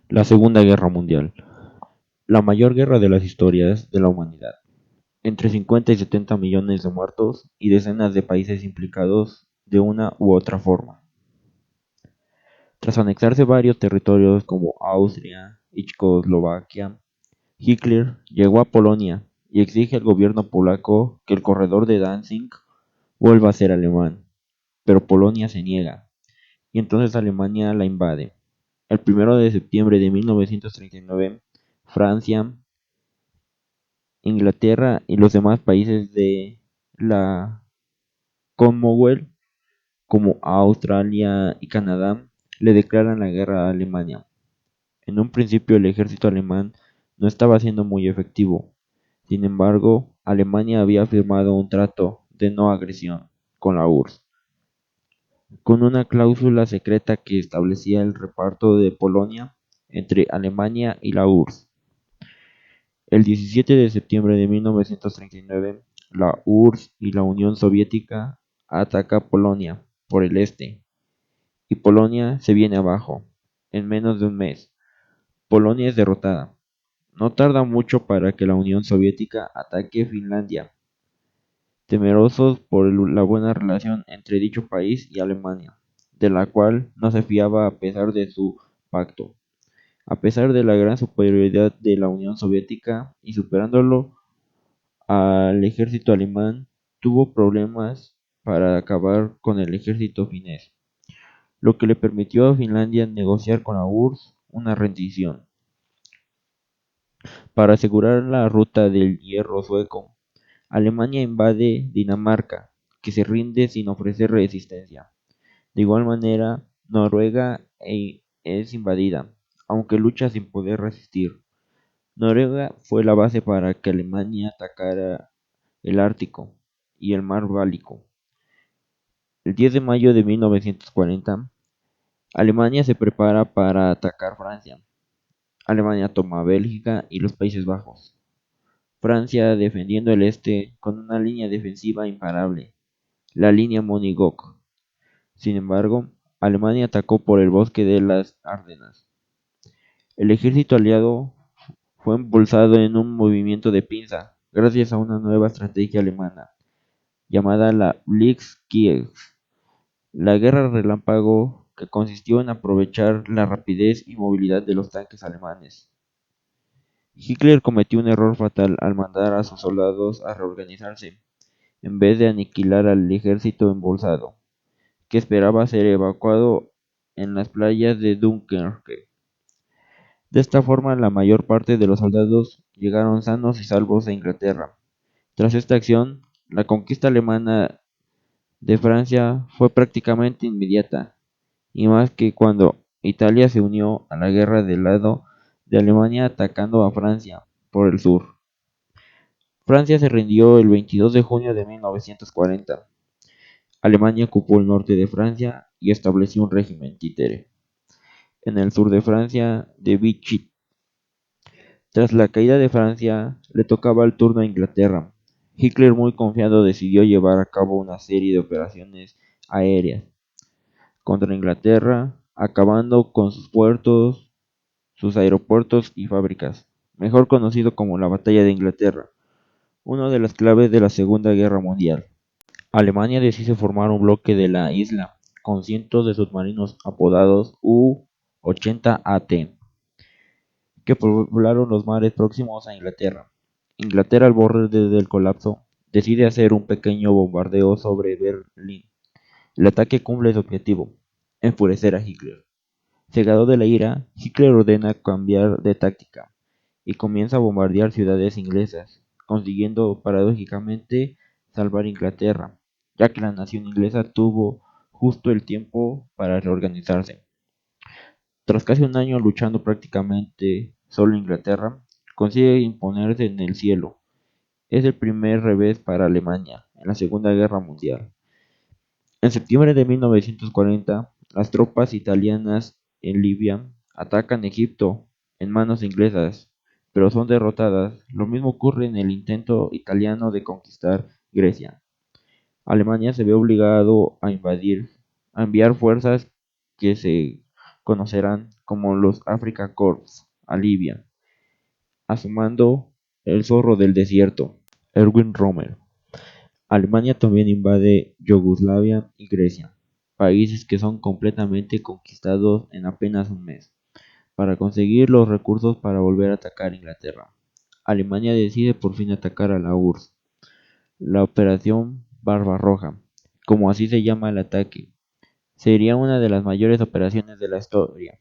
La Segunda Guerra Mundial, la mayor guerra de las historias de la humanidad. Entre 50 y 70 millones de muertos y decenas de países implicados de una u otra forma. Tras anexarse varios territorios como Austria y Checoslovaquia, Hitler llegó a Polonia y exige al gobierno polaco que el corredor de Danzig vuelva a ser alemán, pero Polonia se niega, y entonces Alemania la invade. El 1 de septiembre de 1939, Francia, Inglaterra y los demás países de la Commonwealth, como Australia y Canadá, le declaran la guerra a Alemania. En un principio el ejército alemán no estaba siendo muy efectivo. Sin embargo, Alemania había firmado un trato de no agresión con la URSS, con una cláusula secreta que establecía el reparto de Polonia entre Alemania y la URSS. El 17 de septiembre de 1939, la URSS y la Unión Soviética ataca Polonia por el este, y Polonia se viene abajo en menos de un mes. Polonia es derrotada. No tarda mucho para que la Unión Soviética ataque Finlandia, temerosos por la buena relación entre dicho país y Alemania, de la cual no se fiaba a pesar de su pacto. A pesar de la gran superioridad de la Unión Soviética y superándolo al ejército alemán, tuvo problemas para acabar con el ejército finés, lo que le permitió a Finlandia negociar con la URSS una rendición. Para asegurar la ruta del hierro sueco, Alemania invade Dinamarca, que se rinde sin ofrecer resistencia. De igual manera, Noruega es invadida, aunque lucha sin poder resistir. Noruega fue la base para que Alemania atacara el Ártico y el mar Báltico. El 10 de mayo de 1940, Alemania se prepara para atacar Francia. Alemania toma Bélgica y los Países Bajos. Francia defendiendo el este con una línea defensiva imparable, la línea Monigok. Sin embargo, Alemania atacó por el bosque de las Ardenas. El ejército aliado fue impulsado en un movimiento de pinza, gracias a una nueva estrategia alemana, llamada la Blitzkrieg, la guerra relámpago, que consistió en aprovechar la rapidez y movilidad de los tanques alemanes. Hitler cometió un error fatal al mandar a sus soldados a reorganizarse, en vez de aniquilar al ejército embolsado, que esperaba ser evacuado en las playas de Dunkerque. De esta forma, la mayor parte de los soldados llegaron sanos y salvos a Inglaterra. Tras esta acción, la conquista alemana de Francia fue prácticamente inmediata, y más que cuando Italia se unió a la guerra del lado de Alemania atacando a Francia por el sur. Francia se rindió el 22 de junio de 1940. Alemania ocupó el norte de Francia y estableció un régimen títere en el sur de Francia de Vichy. Tras la caída de Francia, le tocaba el turno a Inglaterra. Hitler, muy confiado, decidió llevar a cabo una serie de operaciones aéreas contra Inglaterra, acabando con sus puertos, sus aeropuertos y fábricas, mejor conocido como la Batalla de Inglaterra, una de las claves de la Segunda Guerra Mundial. Alemania decide formar un bloque de la isla, con cientos de submarinos apodados U-80AT, que poblaron los mares próximos a Inglaterra. Inglaterra, al borde del colapso, decide hacer un pequeño bombardeo sobre Berlín. El ataque cumple su objetivo: enfurecer a Hitler. Cegado de la ira, Hitler ordena cambiar de táctica y comienza a bombardear ciudades inglesas, consiguiendo paradójicamente salvar Inglaterra, ya que la nación inglesa tuvo justo el tiempo para reorganizarse. Tras casi un año luchando prácticamente solo Inglaterra, consigue imponerse en el cielo. Es el primer revés para Alemania en la Segunda Guerra Mundial. En septiembre de 1940, las tropas italianas en Libia atacan Egipto en manos inglesas, pero son derrotadas. Lo mismo ocurre en el intento italiano de conquistar Grecia. Alemania se ve obligado a enviar fuerzas que se conocerán como los Afrika Korps a Libia, a su mando el zorro del desierto, Erwin Rommel. Alemania también invade Yugoslavia y Grecia, países que son completamente conquistados en apenas un mes, para conseguir los recursos para volver a atacar Inglaterra. Alemania decide por fin atacar a la URSS, la Operación Barbarroja, como así se llama el ataque. Sería una de las mayores operaciones de la historia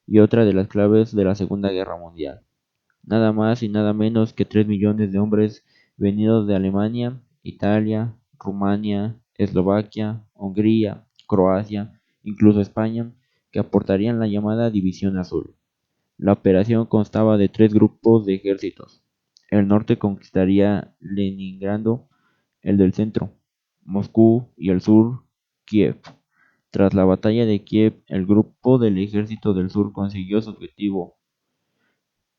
y otra de las claves de la Segunda Guerra Mundial. Nada más y nada menos que 3 millones de hombres venidos de Alemania, Italia, Rumania, Eslovaquia, Hungría, Croacia, incluso España, que aportarían la llamada División Azul. La operación constaba de 3 grupos de ejércitos. El norte conquistaría Leningrado, el del centro, Moscú y el sur, Kiev. Tras la batalla de Kiev, el grupo del ejército del sur consiguió su objetivo.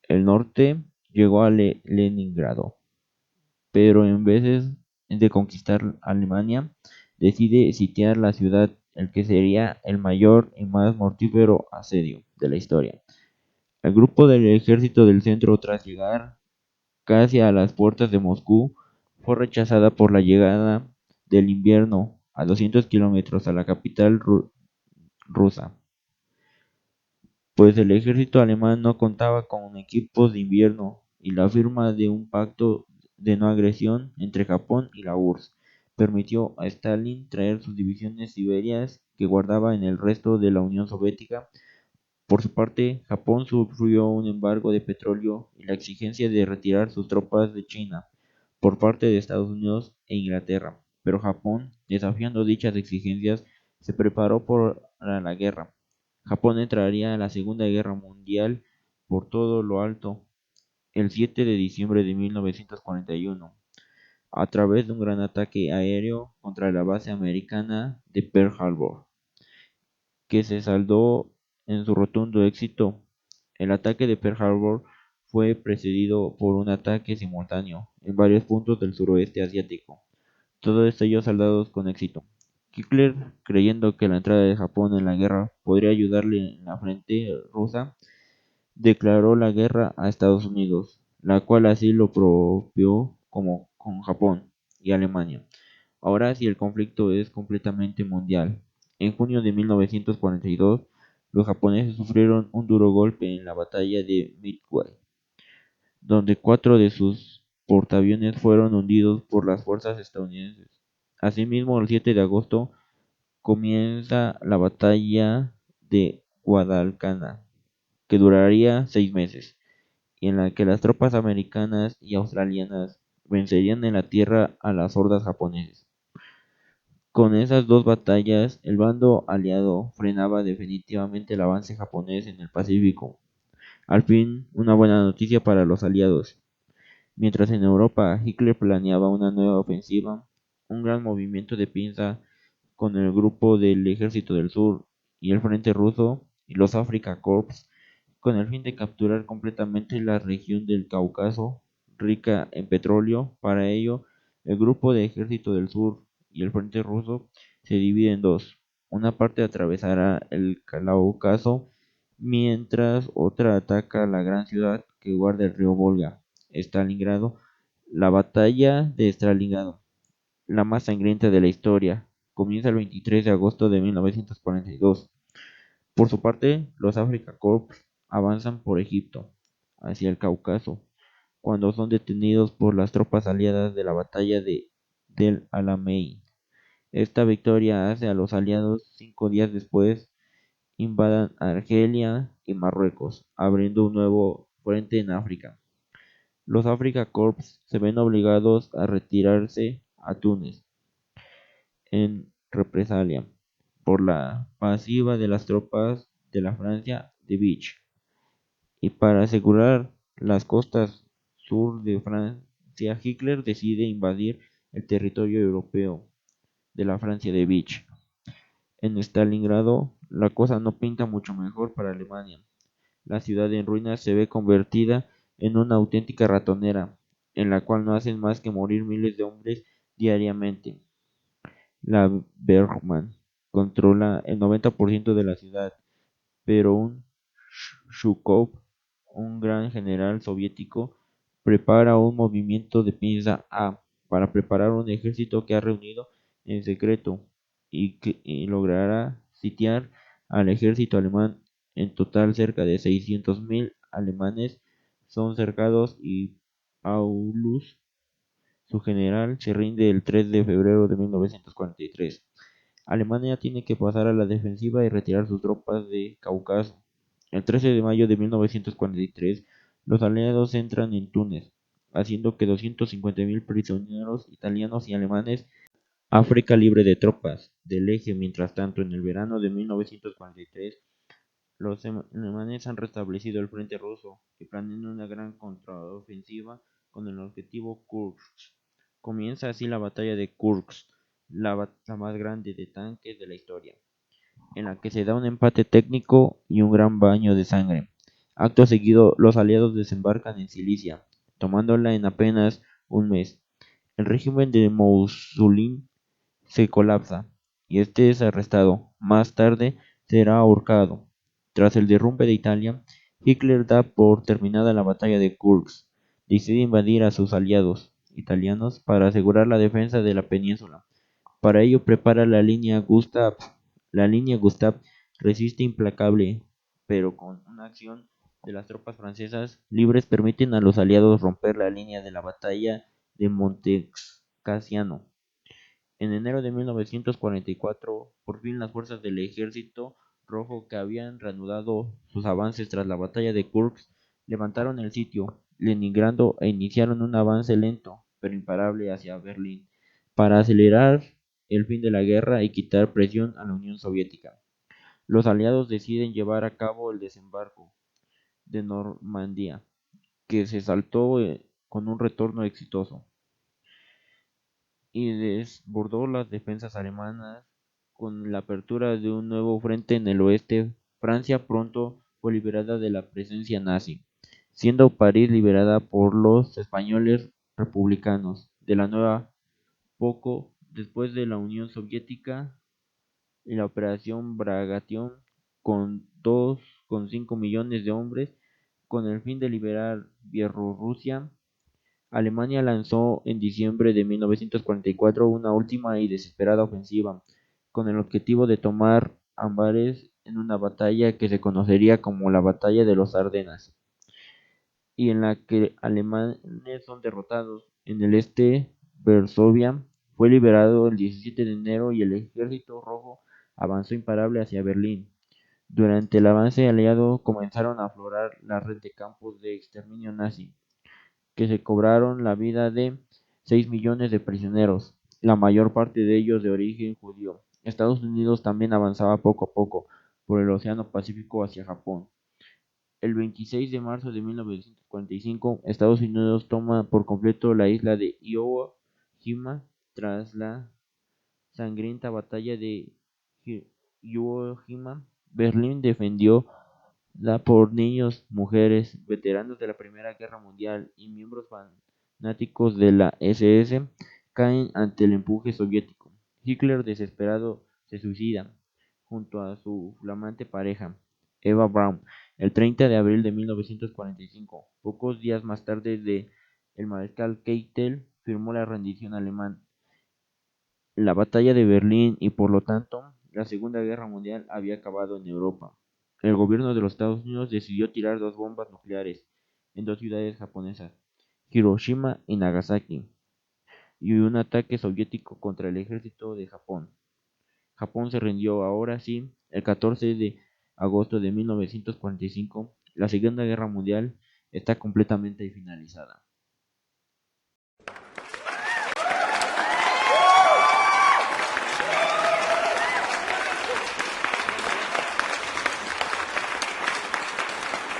El norte llegó a Leningrado, pero en vez de conquistar Alemania, decide sitiar la ciudad, el que sería el mayor y más mortífero asedio de la historia. El grupo del ejército del centro, tras llegar casi a las puertas de Moscú, fue rechazada por la llegada del invierno a 200 kilómetros a la capital rusa, pues el ejército alemán no contaba con equipos de invierno y la firma de un pacto de no agresión entre Japón y la URSS permitió a Stalin traer sus divisiones siberias que guardaba en el resto de la Unión Soviética. Por su parte, Japón sufrió un embargo de petróleo y la exigencia de retirar sus tropas de China por parte de Estados Unidos e Inglaterra, pero Japón, desafiando dichas exigencias, se preparó para la guerra. Japón entraría a la Segunda Guerra Mundial por todo lo alto el 7 de diciembre de 1941, a través de un gran ataque aéreo contra la base americana de Pearl Harbor, que se saldó en su rotundo éxito. El ataque de Pearl Harbor fue precedido por un ataque simultáneo en varios puntos del suroeste asiático, todos ellos saldados con éxito. Hitler, creyendo que la entrada de Japón en la guerra podría ayudarle en la frente rusa, declaró la guerra a Estados Unidos, la cual así lo propio como con Japón y Alemania. Ahora sí el conflicto es completamente mundial. En junio de 1942, los japoneses sufrieron un duro golpe en la batalla de Midway, donde 4 de sus portaaviones fueron hundidos por las fuerzas estadounidenses. Asimismo, el 7 de agosto comienza la batalla de Guadalcanal, que duraría 6 meses, y en la que las tropas americanas y australianas vencerían en la tierra a las hordas japonesas. Con esas dos batallas, el bando aliado frenaba definitivamente el avance japonés en el Pacífico. Al fin, una buena noticia para los aliados. Mientras en Europa Hitler planeaba una nueva ofensiva, un gran movimiento de pinza con el grupo del Ejército del Sur y el Frente Ruso y los Afrika Korps, con el fin de capturar completamente la región del Cáucaso, rica en petróleo. Para ello, el grupo de Ejército del Sur y el Frente Ruso se divide en dos. Una parte atravesará el Cáucaso, mientras otra ataca la gran ciudad que guarda el río Volga, Stalingrado. La batalla de Stalingrado, la más sangrienta de la historia, comienza el 23 de agosto de 1942. Por su parte, los Afrika Korps avanzan por Egipto, hacia el Cáucaso, cuando son detenidos por las tropas aliadas de la batalla del Alamein. Esta victoria hace a los aliados 5 días después invadan Argelia y Marruecos, abriendo un nuevo frente en África. Los Afrika Korps se ven obligados a retirarse a Túnez en represalia por la pasiva de las tropas de la Francia de Vichy, y para asegurar las costas sur de Francia, Hitler decide invadir el territorio europeo de la Francia de Vichy. En Stalingrado, la cosa no pinta mucho mejor para Alemania. La ciudad en ruinas se ve convertida en una auténtica ratonera, en la cual no hacen más que morir miles de hombres diariamente. La Wehrmacht controla el 90% de la ciudad, pero un Zhukov, un gran general soviético, prepara un movimiento de piensa A para preparar un ejército que ha reunido en secreto y logrará sitiar al ejército alemán. En total, cerca de 600.000 alemanes son cercados y Paulus, su general, se rinde el 3 de febrero de 1943. Alemania tiene que pasar a la defensiva y retirar sus tropas de Cáucaso. El 13 de mayo de 1943, los aliados entran en Túnez, haciendo que 250.000 prisioneros italianos y alemanes África libre de tropas del eje. Mientras tanto, en el verano de 1943, los alemanes han restablecido el frente ruso y planean una gran contraofensiva con el objetivo Kursk. Comienza así la batalla de Kursk, la más grande de tanques de la historia, en la que se da un empate técnico y un gran baño de sangre. Acto seguido, los aliados desembarcan en Sicilia, tomándola en apenas un mes. El régimen de Mussolini se colapsa y este es arrestado. Más tarde será ahorcado. Tras el derrumbe de Italia, Hitler da por terminada la batalla de Kursk. Decide invadir a sus aliados italianos para asegurar la defensa de la península. Para ello prepara la línea Gustav. La línea Gustav resiste implacable, pero con una acción de las tropas francesas libres permiten a los aliados romper la línea de la batalla de Montecasino. En enero de 1944, por fin las fuerzas del Ejército Rojo, que habían reanudado sus avances tras la batalla de Kursk, levantaron el sitio Leningrado e iniciaron un avance lento pero imparable hacia Berlín para acelerar el fin de la guerra y quitar presión a la Unión Soviética. Los aliados deciden llevar a cabo el desembarco de Normandía, que se saltó con un retorno exitoso y desbordó las defensas alemanas. Con la apertura de un nuevo frente en el oeste, Francia pronto fue liberada de la presencia nazi, siendo París liberada por los españoles republicanos de la nueva. Poco después de la Unión Soviética y la Operación Bagration, con 2,5 millones de hombres, con el fin de liberar Bielorrusia, Alemania lanzó en diciembre de 1944 una última y desesperada ofensiva, con el objetivo de tomar Amberes en una batalla que se conocería como la Batalla de los Ardenas, y en la que alemanes son derrotados. En el este, Varsovia fue liberado el 17 de enero y el Ejército Rojo avanzó imparable hacia Berlín. Durante el avance aliado comenzaron a aflorar la red de campos de exterminio nazi, que se cobraron la vida de 6 millones de prisioneros, la mayor parte de ellos de origen judío. Estados Unidos también avanzaba poco a poco por el Océano Pacífico hacia Japón. El 26 de marzo de 1945, Estados Unidos toma por completo la isla de Iwo Jima tras la sangrienta batalla de Iwo Jima. Berlín defendió por niños, mujeres, veteranos de la Primera Guerra Mundial y miembros fanáticos de la SS caen ante el empuje soviético. Hitler, desesperado, se suicida junto a su flamante pareja, Eva Braun, el 30 de abril de 1945. Pocos días más tarde, el mariscal Keitel firmó la rendición alemana. La batalla de Berlín y por lo tanto la Segunda Guerra Mundial había acabado en Europa. El gobierno de los Estados Unidos decidió tirar dos bombas nucleares en dos ciudades japonesas, Hiroshima y Nagasaki, y un ataque soviético contra el ejército de Japón. Japón se rindió ahora sí el 14 de agosto de 1945. La Segunda Guerra Mundial está completamente finalizada.